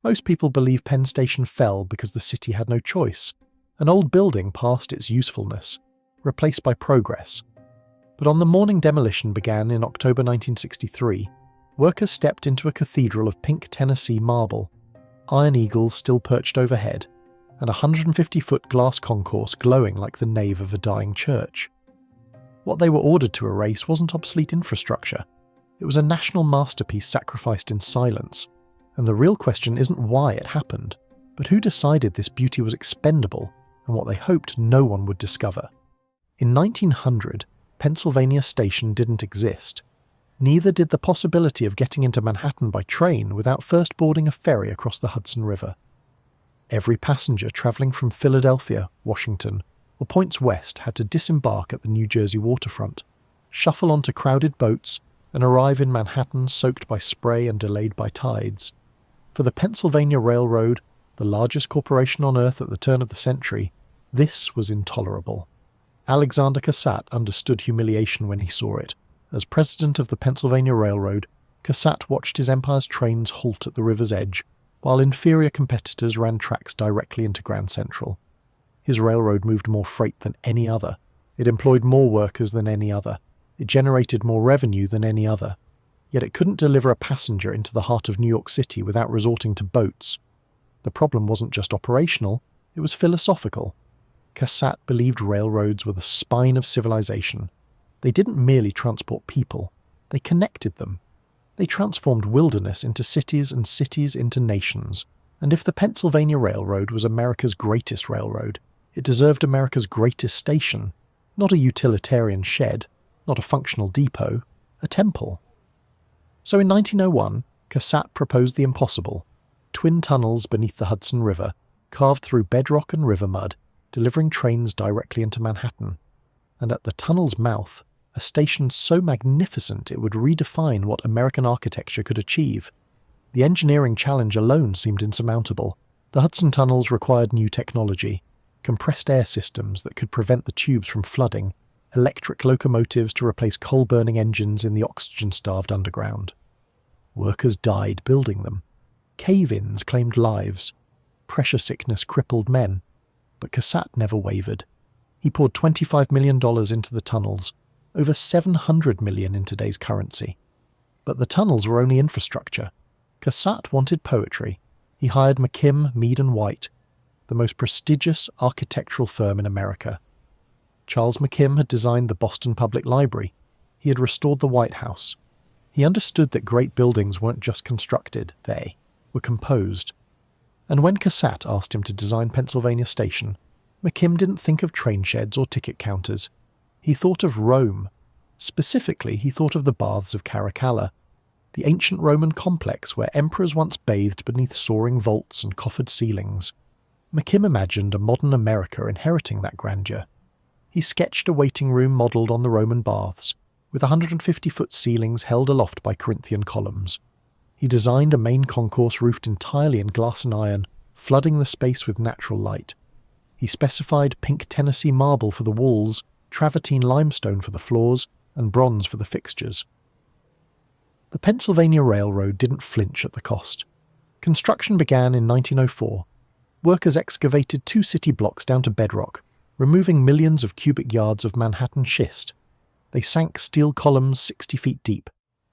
Most people believe Penn Station fell because the city had no choice. An old building passed its usefulness, replaced by progress. But on the morning demolition began in October 1963, workers stepped into a cathedral of pink Tennessee marble, iron eagles still perched overhead, and a 150-foot glass concourse glowing like the nave of a dying church. What they were ordered to erase wasn't obsolete infrastructure. It was a national masterpiece sacrificed in silence. And the real question isn't why it happened, but who decided this beauty was expendable and what they hoped no one would discover. In 1900, Pennsylvania Station didn't exist. Neither did the possibility of getting into Manhattan by train without first boarding a ferry across the Hudson River. Every passenger travelling from Philadelphia, Washington, or points west had to disembark at the New Jersey waterfront, shuffle onto crowded boats, and arrive in Manhattan soaked by spray and delayed by tides. For the Pennsylvania Railroad, the largest corporation on Earth at the turn of the century, this was intolerable. Alexander Cassatt understood humiliation when he saw it. As president of the Pennsylvania Railroad, Cassatt watched his empire's trains halt at the river's edge, while inferior competitors ran tracks directly into Grand Central. His railroad moved more freight than any other. It employed more workers than any other. It generated more revenue than any other. Yet it couldn't deliver a passenger into the heart of New York City without resorting to boats. The problem wasn't just operational, it was philosophical. Cassatt believed railroads were the spine of civilization. They didn't merely transport people, they connected them. They transformed wilderness into cities and cities into nations. And if the Pennsylvania Railroad was America's greatest railroad, it deserved America's greatest station, not a utilitarian shed, not a functional depot, a temple. So in 1901, Cassatt proposed the impossible: twin tunnels beneath the Hudson River, carved through bedrock and river mud, delivering trains directly into Manhattan. And at the tunnel's mouth, a station so magnificent it would redefine what American architecture could achieve. The engineering challenge alone seemed insurmountable. The Hudson tunnels required new technology, compressed air systems that could prevent the tubes from flooding, electric locomotives to replace coal-burning engines in the oxygen-starved underground. Workers died building them. Cave-ins claimed lives. Pressure sickness crippled men. But Cassatt never wavered. He poured $25 million into the tunnels, over $700 million in today's currency. But the tunnels were only infrastructure. Cassatt wanted poetry. He hired McKim, Mead & White, the most prestigious architectural firm in America. Charles McKim had designed the Boston Public Library. He had restored the White House. He understood that great buildings weren't just constructed, they were composed. And when Cassatt asked him to design Pennsylvania Station, McKim didn't think of train sheds or ticket counters. He thought of Rome. Specifically, he thought of the baths of Caracalla, the ancient Roman complex where emperors once bathed beneath soaring vaults and coffered ceilings. McKim imagined a modern America inheriting that grandeur. He sketched a waiting room modelled on the Roman baths, with 150-foot ceilings held aloft by Corinthian columns. He designed a main concourse roofed entirely in glass and iron, flooding the space with natural light. He specified pink Tennessee marble for the walls, travertine limestone for the floors, and bronze for the fixtures. The Pennsylvania Railroad didn't flinch at the cost. Construction began in 1904. Workers excavated 2 city blocks down to bedrock, removing millions of cubic yards of Manhattan schist. They sank steel columns 60 feet deep.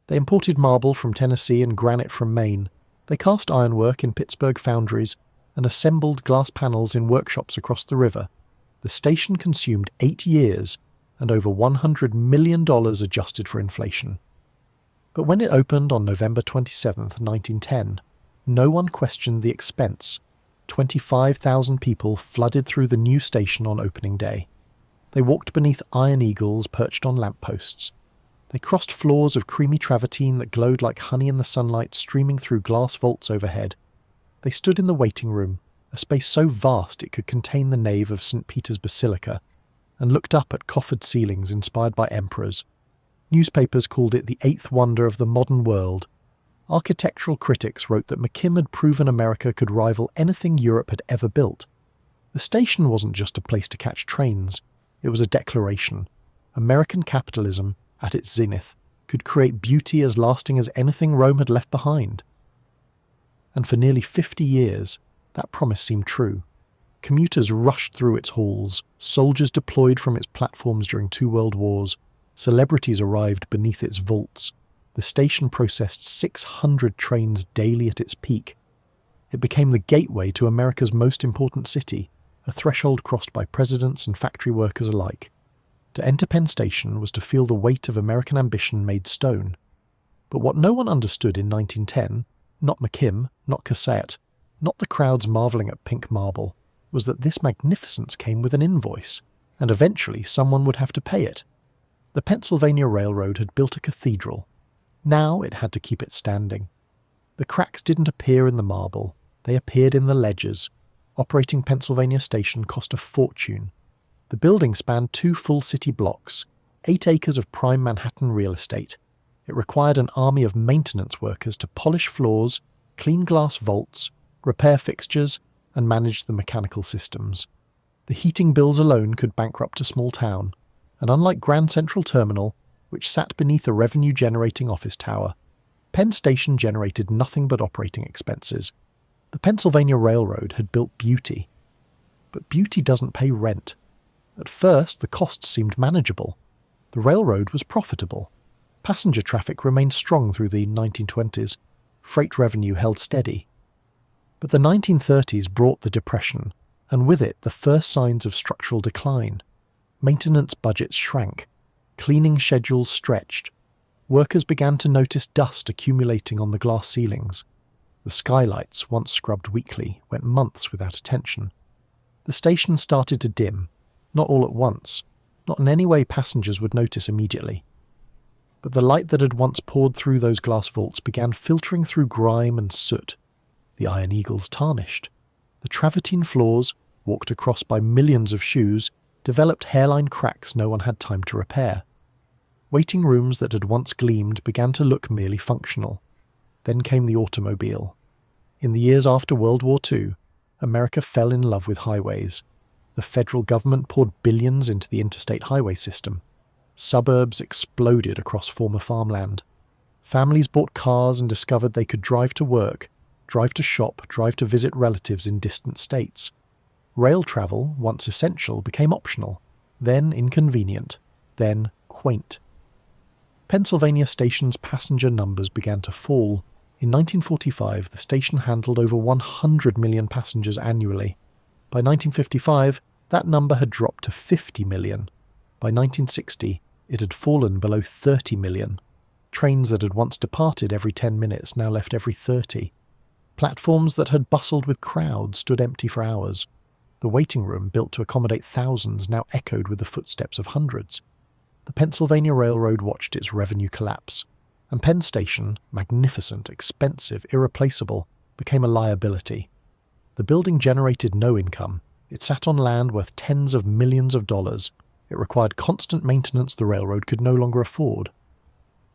They imported marble from Tennessee and granite from Maine. They cast ironwork in Pittsburgh foundries and assembled glass panels in workshops across the river. The station consumed 8 years and over $100 million adjusted for inflation. But when it opened on November 27, 1910, no one questioned the expense. 25,000 people flooded through the new station on opening day. They walked beneath iron eagles perched on lampposts. They crossed floors of creamy travertine that glowed like honey in the sunlight streaming through glass vaults overhead. They stood in the waiting room, a space so vast it could contain the nave of St. Peter's Basilica, and looked up at coffered ceilings inspired by emperors. Newspapers called it the eighth wonder of the modern world. Architectural critics wrote that McKim had proven America could rival anything Europe had ever built. The station wasn't just a place to catch trains. It was a declaration. American capitalism, at its zenith, could create beauty as lasting as anything Rome had left behind. and for nearly 50 years, that promise seemed true. Commuters rushed through its halls, soldiers deployed from its platforms during 2 world wars, celebrities arrived beneath its vaults. The station processed 600 trains daily at its peak. It became the gateway to America's most important city, a threshold crossed by presidents and factory workers alike. To enter Penn Station was to feel the weight of American ambition made stone. But what no one understood in 1910, not McKim, not Cassette, not the crowds marvelling at pink marble, was that this magnificence came with an invoice, and eventually someone would have to pay it. The Pennsylvania Railroad had built a cathedral. Now it had to keep it standing. The cracks didn't appear in the marble, they appeared in the ledgers. Operating Pennsylvania Station cost a fortune. The building spanned 2 full city blocks, 8 acres of prime Manhattan real estate. It required an army of maintenance workers to polish floors, clean glass vaults, repair fixtures, and manage the mechanical systems. The heating bills alone could bankrupt a small town, and unlike Grand Central Terminal, which sat beneath a revenue-generating office tower, Penn Station generated nothing but operating expenses. The Pennsylvania Railroad had built beauty. But beauty doesn't pay rent. At first, the costs seemed manageable. The railroad was profitable. Passenger traffic remained strong through the 1920s. Freight revenue held steady. But the 1930s brought the Depression, and with it the first signs of structural decline. Maintenance budgets shrank. Cleaning schedules stretched. Workers began to notice dust accumulating on the glass ceilings. The skylights, once scrubbed weekly, went months without attention. The station started to dim, not all at once, not in any way passengers would notice immediately. But the light that had once poured through those glass vaults began filtering through grime and soot. The iron eagles tarnished. The travertine floors, walked across by millions of shoes, developed hairline cracks no one had time to repair. Waiting rooms that had once gleamed began to look merely functional. Then came the automobile. In the years after World War II, America fell in love with highways. The federal government poured billions into the interstate highway system. Suburbs exploded across former farmland. Families bought cars and discovered they could drive to work, drive to shop, drive to visit relatives in distant states. Rail travel, once essential, became optional, then inconvenient, then quaint. Pennsylvania Station's passenger numbers began to fall. In 1945, the station handled over 100 million passengers annually. By 1955, that number had dropped to 50 million. By 1960, it had fallen below 30 million. Trains that had once departed every 10 minutes now left every 30. Platforms that had bustled with crowds stood empty for hours. The waiting room, built to accommodate thousands, now echoed with the footsteps of hundreds. The Pennsylvania Railroad watched its revenue collapse, and Penn Station, magnificent, expensive, irreplaceable, became a liability. The building generated no income. It sat on land worth tens of millions of dollars. It required constant maintenance the railroad could no longer afford.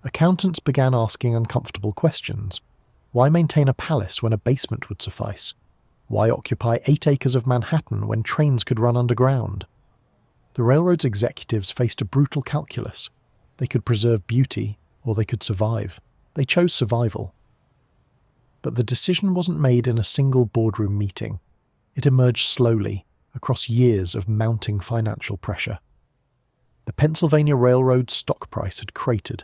Accountants began asking uncomfortable questions. Why maintain a palace when a basement would suffice? Why occupy 8 acres of Manhattan when trains could run underground? The railroad's executives faced a brutal calculus. They could preserve beauty, or they could survive. They chose survival. But the decision wasn't made in a single boardroom meeting. It emerged slowly, across years of mounting financial pressure. The Pennsylvania Railroad stock price had cratered.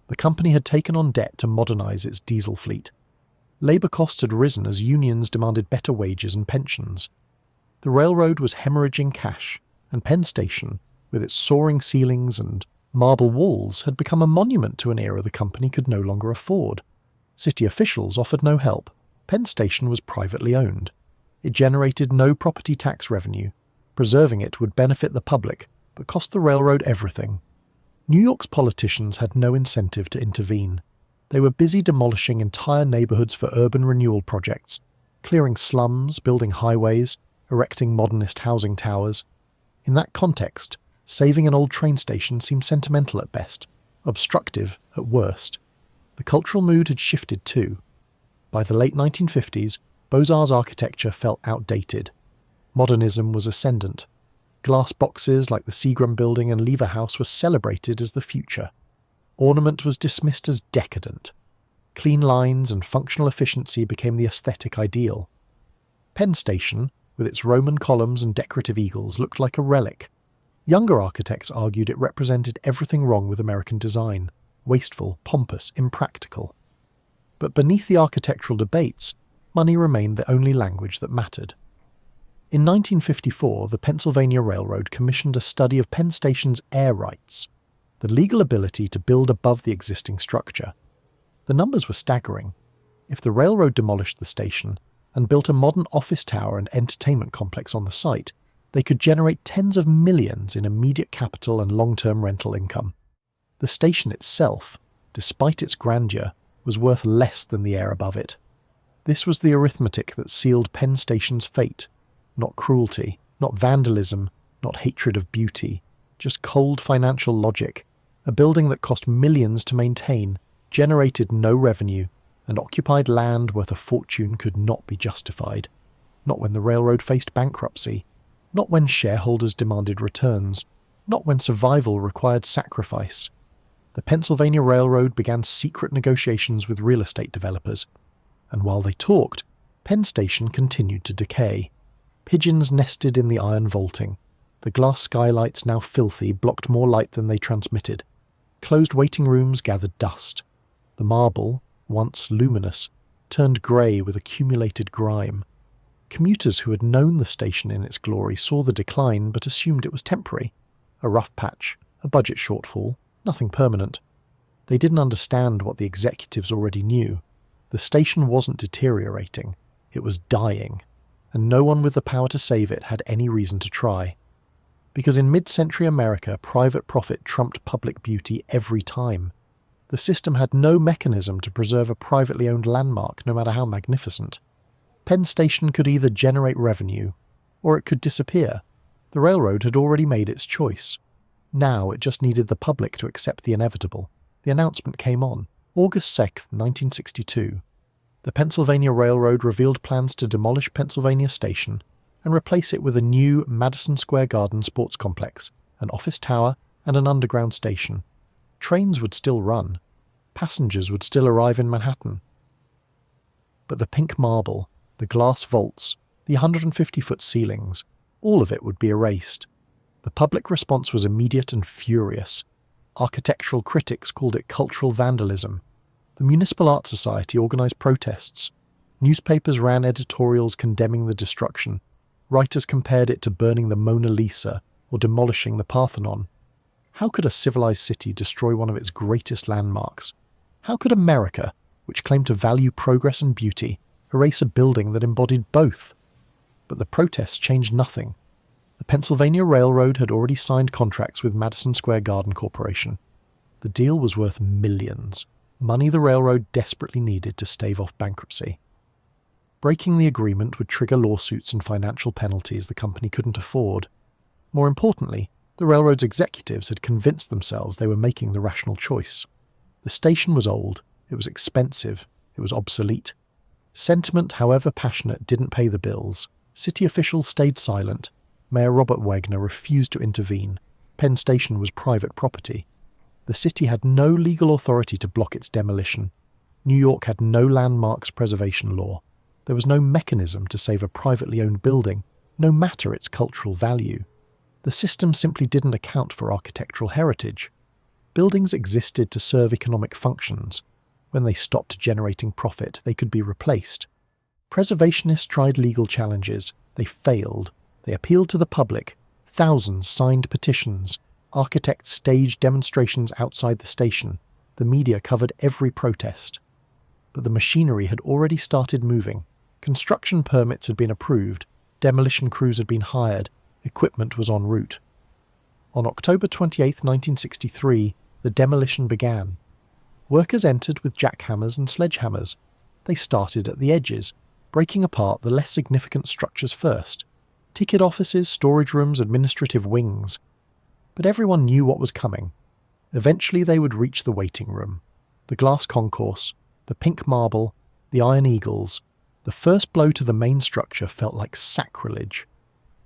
The company had taken on debt to modernize its diesel fleet. Labor costs had risen as unions demanded better wages and pensions. The railroad was hemorrhaging cash, and Penn Station, with its soaring ceilings and marble walls, had become a monument to an era the company could no longer afford. City officials offered no help. Penn Station was privately owned. It generated no property tax revenue. Preserving it would benefit the public, but cost the railroad everything. New York's politicians had no incentive to intervene. They were busy demolishing entire neighborhoods for urban renewal projects, clearing slums, building highways, erecting modernist housing towers. In that context, saving an old train station seemed sentimental at best, obstructive at worst. The cultural mood had shifted too. By the late 1950s, Beaux-Arts architecture felt outdated. Modernism was ascendant. Glass boxes like the Seagram Building and Lever House were celebrated as the future. Ornament was dismissed as decadent. Clean lines and functional efficiency became the aesthetic ideal. Penn Station, with its Roman columns and decorative eagles, looked like a relic. Younger architects argued it represented everything wrong with American design: wasteful, pompous, impractical. But beneath the architectural debates, money remained the only language that mattered. In 1954, the Pennsylvania Railroad commissioned a study of Penn Station's air rights, the legal ability to build above the existing structure. The numbers were staggering. If the railroad demolished the station and built a modern office tower and entertainment complex on the site, they could generate tens of millions in immediate capital and long-term rental income. The station itself, despite its grandeur, was worth less than the air above it. This was the arithmetic that sealed Penn Station's fate. Not cruelty, not vandalism, not hatred of beauty, just cold financial logic. A building that cost millions to maintain, generated no revenue, and occupied land worth a fortune could not be justified. Not when the railroad faced bankruptcy, not when shareholders demanded returns, not when survival required sacrifice. The Pennsylvania Railroad began secret negotiations with real estate developers, and while they talked, Penn Station continued to decay. Pigeons nested in the iron vaulting. The glass skylights, now filthy, blocked more light than they transmitted. Closed waiting rooms gathered dust. The marble, once luminous, turned grey with accumulated grime. Commuters who had known the station in its glory saw the decline but assumed it was temporary. A rough patch, a budget shortfall, nothing permanent. They didn't understand what the executives already knew. The station wasn't deteriorating, it was dying, and no one with the power to save it had any reason to try. Because in mid-century America, private profit trumped public beauty every time. The system had no mechanism to preserve a privately owned landmark, no matter how magnificent. Penn Station could either generate revenue, or it could disappear. The railroad had already made its choice. Now it just needed the public to accept the inevitable. The announcement came on. August 2nd, 1962. The Pennsylvania Railroad revealed plans to demolish Pennsylvania Station and replace it with a new Madison Square Garden sports complex, an office tower, and an underground station. Trains would still run. Passengers would still arrive in Manhattan. But the pink marble, the glass vaults, the 150-foot ceilings, all of it would be erased. The public response was immediate and furious. Architectural critics called it cultural vandalism. The Municipal Art Society organized protests. Newspapers ran editorials condemning the destruction. Writers compared it to burning the Mona Lisa or demolishing the Parthenon. How could a civilized city destroy one of its greatest landmarks? How could America, which claimed to value progress and beauty, erase a building that embodied both? But the protests changed nothing. The Pennsylvania Railroad had already signed contracts with Madison Square Garden Corporation. The deal was worth millions, money the railroad desperately needed to stave off bankruptcy. Breaking the agreement would trigger lawsuits and financial penalties the company couldn't afford. More importantly, the railroad's executives had convinced themselves they were making the rational choice. The station was old, it was expensive, it was obsolete. Sentiment, however passionate, didn't pay the bills. City officials stayed silent. Mayor Robert Wagner refused to intervene. Penn Station was private property. The city had no legal authority to block its demolition. New York had no landmarks preservation law. There was no mechanism to save a privately owned building, no matter its cultural value. The system simply didn't account for architectural heritage. Buildings existed to serve economic functions. When they stopped generating profit, they could be replaced. Preservationists tried legal challenges. They failed. They appealed to the public. Thousands signed petitions. Architects staged demonstrations outside the station. The media covered every protest. But the machinery had already started moving. Construction permits had been approved. Demolition crews had been hired. Equipment was en route. On October 28, 1963, the demolition began. Workers entered with jackhammers and sledgehammers. They started at the edges, breaking apart the less significant structures first. Ticket offices, storage rooms, administrative wings. But everyone knew what was coming. Eventually they would reach the waiting room. The glass concourse, the pink marble, the iron eagles. The first blow to the main structure felt like sacrilege.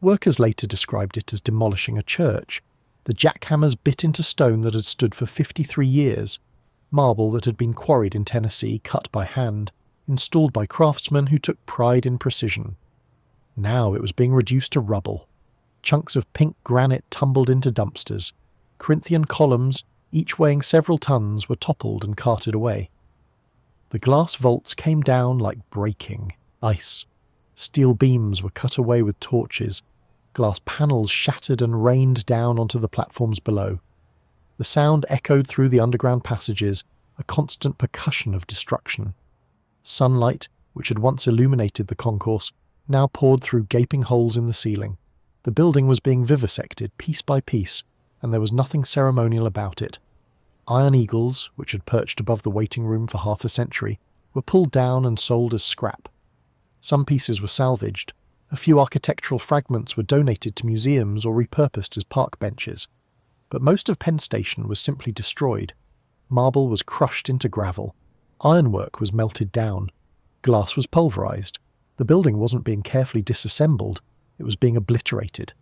Workers later described it as demolishing a church. The jackhammers bit into stone that had stood for 53 years. marble that had been quarried in Tennessee, cut by hand, installed by craftsmen who took pride in precision. Now it was being reduced to rubble. Chunks of pink granite tumbled into dumpsters. Corinthian columns, each weighing several tons, were toppled and carted away. The glass vaults came down like breaking ice. Steel beams were cut away with torches. Glass panels shattered and rained down onto the platforms below. The sound echoed through the underground passages, a constant percussion of destruction. Sunlight, which had once illuminated the concourse, now poured through gaping holes in the ceiling. The building was being vivisected piece by piece, and there was nothing ceremonial about it. Iron eagles, which had perched above the waiting room for half a century, were pulled down and sold as scrap. Some pieces were salvaged. A few architectural fragments were donated to museums or repurposed as park benches. But most of Penn Station was simply destroyed. Marble was crushed into gravel. Ironwork was melted down. Glass was pulverized. The building wasn't being carefully disassembled, it was being obliterated.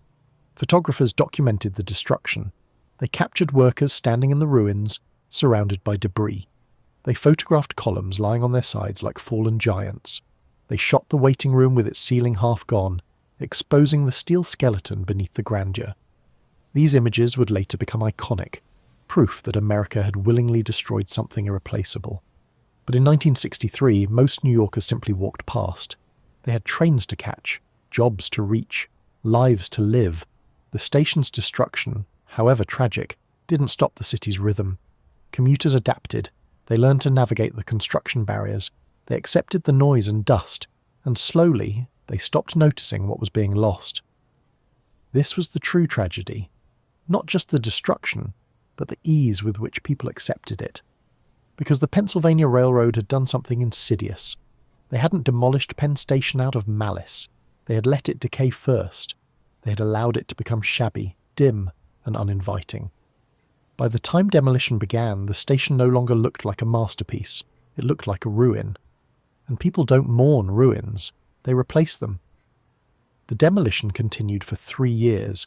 Photographers documented the destruction. They captured workers standing in the ruins, surrounded by debris. They photographed columns lying on their sides like fallen giants. They shot the waiting room with its ceiling half gone, exposing the steel skeleton beneath the grandeur. These images would later become iconic, proof that America had willingly destroyed something irreplaceable. But in 1963, most New Yorkers simply walked past. They had trains to catch, jobs to reach, lives to live. The station's destruction, however tragic, didn't stop the city's rhythm. Commuters adapted. They learned to navigate the construction barriers. They accepted the noise and dust, and slowly they stopped noticing what was being lost. This was the true tragedy. Not just the destruction, but the ease with which people accepted it. Because the Pennsylvania Railroad had done something insidious. They hadn't demolished Penn Station out of malice. They had let it decay first. They had allowed it to become shabby, dim, and uninviting. By the time demolition began, the station no longer looked like a masterpiece. It looked like a ruin. And people don't mourn ruins. They replace them. The demolition continued for 3 years.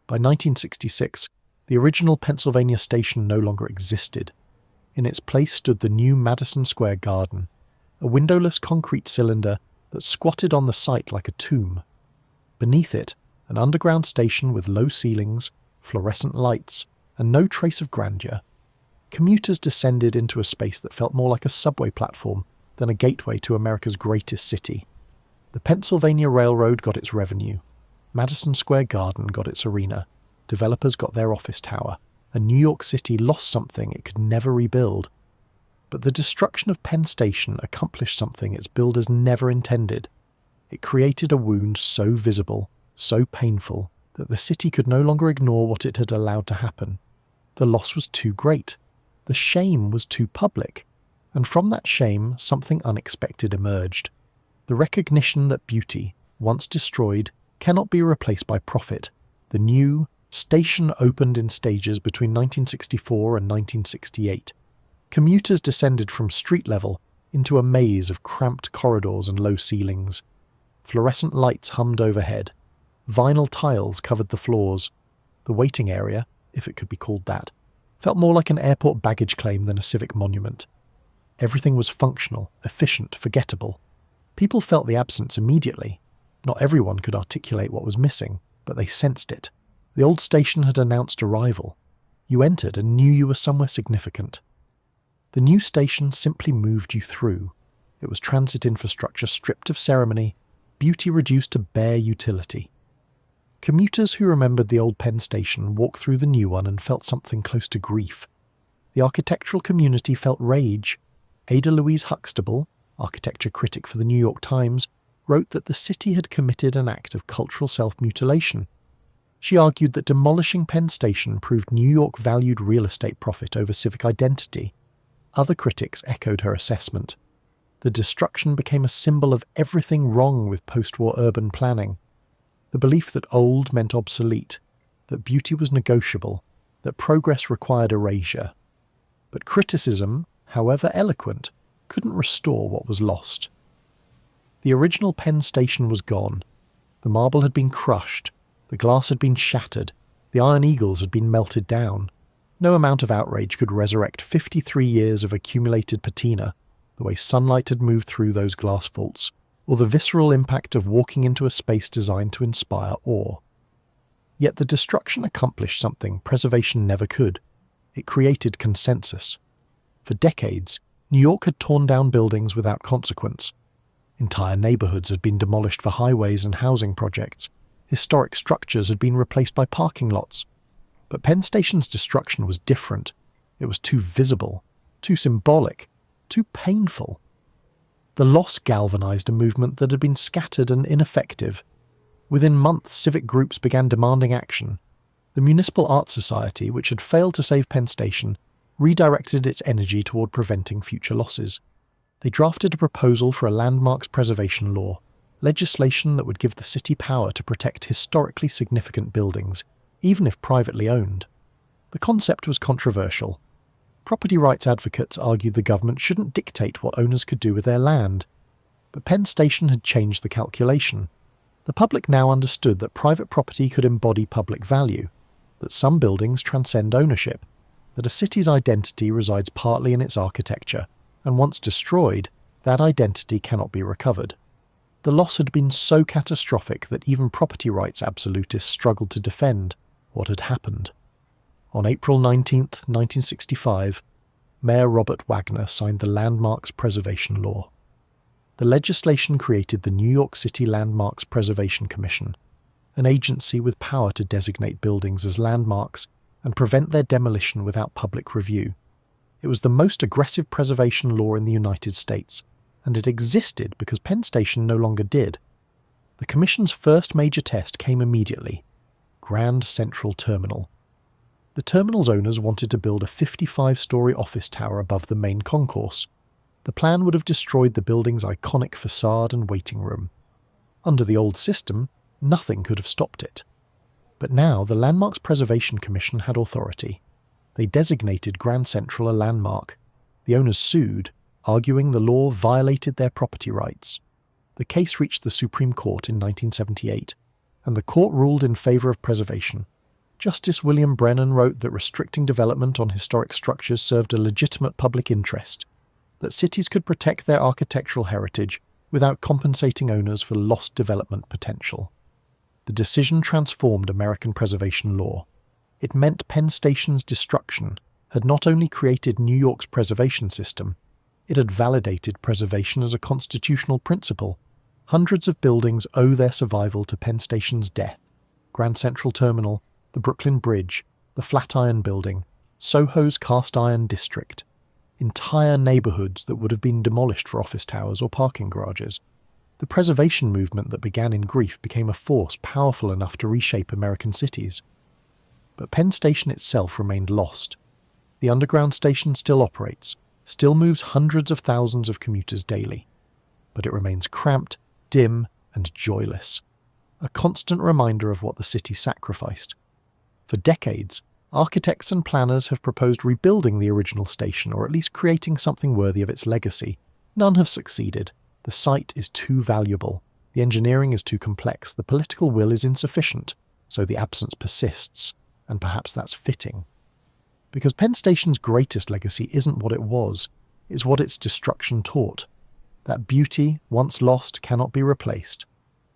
By 1966, the original Pennsylvania station no longer existed. In its place stood the new Madison Square Garden, a windowless concrete cylinder that squatted on the site like a tomb. Beneath it, an underground station with low ceilings, fluorescent lights, and no trace of grandeur. Commuters descended into a space that felt more like a subway platform than a gateway to America's greatest city. The Pennsylvania Railroad got its revenue. Madison Square Garden got its arena. Developers got their office tower. And New York City lost something it could never rebuild. But the destruction of Penn Station accomplished something its builders never intended. It created a wound so visible, so painful, that the city could no longer ignore what it had allowed to happen. The loss was too great. The shame was too public. And from that shame, something unexpected emerged. The recognition that beauty, once destroyed, cannot be replaced by profit. The new station opened in stages between 1964 and 1968. Commuters descended from street level into a maze of cramped corridors and low ceilings. Fluorescent lights hummed overhead. Vinyl tiles covered the floors. The waiting area, if it could be called that, felt more like an airport baggage claim than a civic monument. Everything was functional, efficient, forgettable. People felt the absence immediately. Not everyone could articulate what was missing, but they sensed it. The old station had announced arrival. You entered and knew you were somewhere significant. The new station simply moved you through. It was transit infrastructure stripped of ceremony, beauty reduced to bare utility. Commuters who remembered the old Penn Station walked through the new one and felt something close to grief. The architectural community felt rage. Ada Louise Huxtable, architecture critic for the New York Times, wrote that the city had committed an act of cultural self-mutilation. She argued that demolishing Penn Station proved New York valued real estate profit over civic identity. Other critics echoed her assessment. The destruction became a symbol of everything wrong with post-war urban planning. The belief that old meant obsolete, that beauty was negotiable, that progress required erasure. But criticism, however eloquent, couldn't restore what was lost. The original Penn Station was gone. The marble had been crushed. The glass had been shattered. The iron eagles had been melted down. No amount of outrage could resurrect 53 years of accumulated patina, the way sunlight had moved through those glass vaults, or the visceral impact of walking into a space designed to inspire awe. Yet the destruction accomplished something preservation never could. It created consensus. For decades, New York had torn down buildings without consequence. Entire neighborhoods had been demolished for highways and housing projects. Historic structures had been replaced by parking lots. But Penn Station's destruction was different. It was too visible, too symbolic, too painful. The loss galvanized a movement that had been scattered and ineffective. Within months, civic groups began demanding action. The Municipal Art Society, which had failed to save Penn Station, redirected its energy toward preventing future losses. They drafted a proposal for a landmarks preservation law, legislation that would give the city power to protect historically significant buildings, even if privately owned. The concept was controversial. Property rights advocates argued the government shouldn't dictate what owners could do with their land. But Penn Station had changed the calculation. The public now understood that private property could embody public value, that some buildings transcend ownership, that a city's identity resides partly in its architecture, and once destroyed, that identity cannot be recovered. The loss had been so catastrophic that even property rights absolutists struggled to defend what had happened. On April 19, 1965, Mayor Robert Wagner signed the Landmarks Preservation Law. The legislation created the New York City Landmarks Preservation Commission, an agency with power to designate buildings as landmarks and prevent their demolition without public review. It was the most aggressive preservation law in the United States, and it existed because Penn Station no longer did. The Commission's first major test came immediately: Grand Central Terminal. The terminal's owners wanted to build a 55-story office tower above the main concourse. The plan would have destroyed the building's iconic facade and waiting room. Under the old system, nothing could have stopped it. But now the Landmarks Preservation Commission had authority. They designated Grand Central a landmark. The owners sued, arguing the law violated their property rights. The case reached the Supreme Court in 1978, and the court ruled in favor of preservation. Justice William Brennan wrote that restricting development on historic structures served a legitimate public interest, that cities could protect their architectural heritage without compensating owners for lost development potential. The decision transformed American preservation law. It meant Penn Station's destruction had not only created New York's preservation system, it had validated preservation as a constitutional principle. Hundreds of buildings owe their survival to Penn Station's death. Grand Central Terminal, the Brooklyn Bridge, the Flatiron Building, Soho's Cast Iron District. Entire neighborhoods that would have been demolished for office towers or parking garages. The preservation movement that began in grief became a force powerful enough to reshape American cities. But Penn Station itself remained lost. The underground station still operates, still moves hundreds of thousands of commuters daily. But it remains cramped, dim, and joyless. A constant reminder of what the city sacrificed. For decades, architects and planners have proposed rebuilding the original station or at least creating something worthy of its legacy. None have succeeded. The site is too valuable. The engineering is too complex. The political will is insufficient. So the absence persists. And perhaps that's fitting. Because Penn Station's greatest legacy isn't what it was, it's what its destruction taught. That beauty, once lost, cannot be replaced.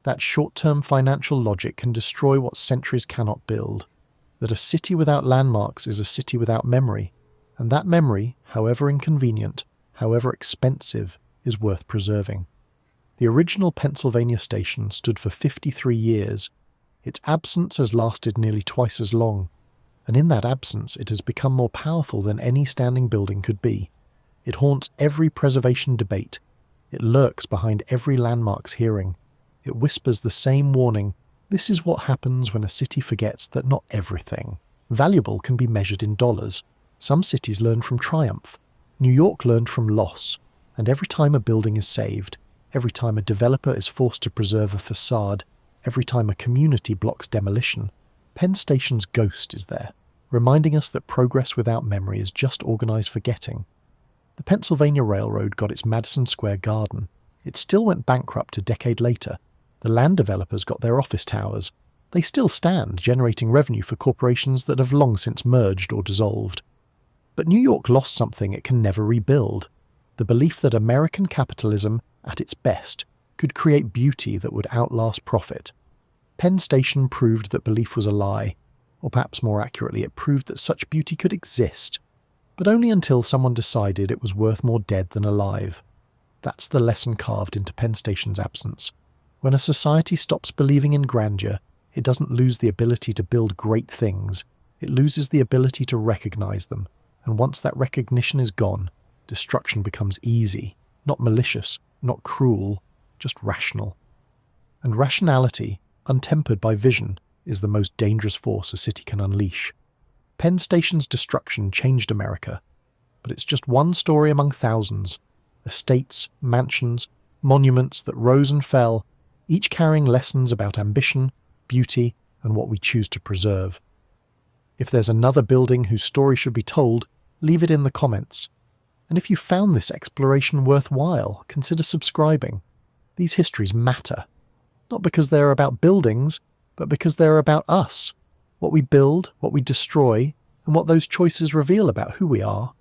That short-term financial logic can destroy what centuries cannot build. That a city without landmarks is a city without memory, and that memory, however inconvenient, however expensive, is worth preserving. The original Pennsylvania station stood for 53 years. Its absence has lasted nearly twice as long, and in that absence it has become more powerful than any standing building could be. It haunts every preservation debate. It lurks behind every landmarks hearing. It whispers the same warning: this is what happens when a city forgets that not everything valuable can be measured in dollars. Some cities learn from triumph. New York learned from loss. And every time a building is saved, every time a developer is forced to preserve a facade, every time a community blocks demolition, Penn Station's ghost is there, reminding us that progress without memory is just organized forgetting. The Pennsylvania Railroad got its Madison Square Garden. It still went bankrupt a decade later. The land developers got their office towers. They still stand, generating revenue for corporations that have long since merged or dissolved. But New York lost something it can never rebuild: the belief that American capitalism, at its best, could create beauty that would outlast profit. Penn Station proved that belief was a lie, or perhaps more accurately, it proved that such beauty could exist, but only until someone decided it was worth more dead than alive. That's the lesson carved into Penn Station's absence. When a society stops believing in grandeur, it doesn't lose the ability to build great things, it loses the ability to recognize them, and once that recognition is gone, destruction becomes easy, not malicious, not cruel, just rational. And rationality, untempered by vision, is the most dangerous force a city can unleash. Penn Station's destruction changed America, but it's just one story among thousands: estates, mansions, monuments that rose and fell, each carrying lessons about ambition, beauty, and what we choose to preserve. If there's another building whose story should be told, leave it in the comments. And if you found this exploration worthwhile, consider subscribing. These histories matter, not because they're about buildings, but because they're about us, what we build, what we destroy, and what those choices reveal about who we are.